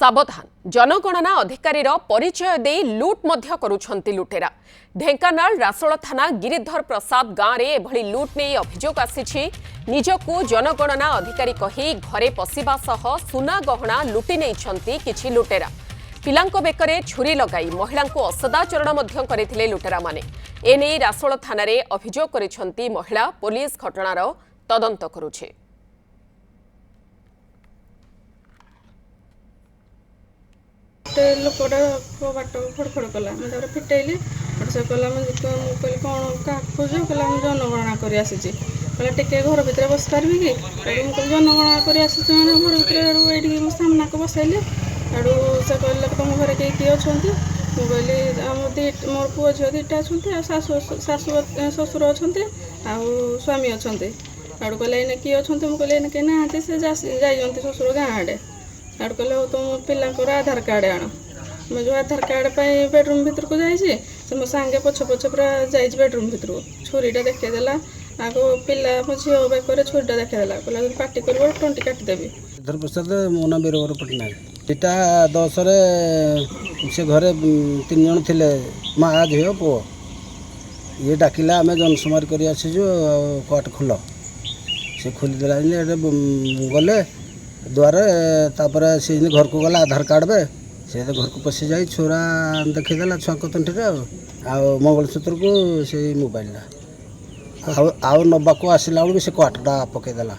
सावधान जनगणना अधिकारी परिचय दे लुट मध्य करुछंती लुटेरा। ढेंकानाल रासोल थाना गिरिधर प्रसाद गाँव में एभली लुट नहीं अभियोग आसी। निजकू जनगणना अधिकारी कही घरे पशिबा सह सुना गहना लुटि नहीं किछि लुटेरा। पिलांक बेकरे छुरी लगाई महिला असदाचरण मध्य करथिले लुटेरा माने। एने रासोल थाना रे अभियोग करिछंती महिला। पुलिस घटनार तदंत करुछे। लोकटा बाट फड़फड़ कला मुझे फिटेली से कहला मुझे कहली कौन क्या खोज कहला मुझे जनगणना कर कहला टे घर भितर बस पारि कि मुझे जनगणना कर मैंने घर भितर ये सामना को बसैली आड़ू से कहले तुम घर किए अच्छा मुझे मोर पुओ झील दुईटा अच्छा शाशु शशुर अच्छा स्वामी अच्छा आड़ू कहले इन किए अच्छा मुझे इन कहीं ना से जाइए शशुर गाँ आड़े आड़ कहले हो तुम पिलांकर आधार कार्ड आण मैं जो आधार कार्ड पर बेडरूम भीतर को जाइए से मो सांगे पछ पछ पूरा जाइए बेडरूम भीतर छुरीटा देखदेला आगो पिला मो झील बेकर छुरीटा देखदेला कहला पार्टी कर टंटी काटिदेवी। गिरिधर प्रसाद मोना बीरवर पटनायक इटा 10 से घरे 3 जन थे माँ झील पुओ ये डाकिला आम जनसुमार कर कट खोल से खोलीदेला गले द्वार तापर से घर को गला आधार कार्ड बे से घर को पशि जाई छोरा देखीदेला छुआ तंठी मंगलसूत्र को से मोबाइल आउ नबा को आसला बेलू से कटटा पकईदेला।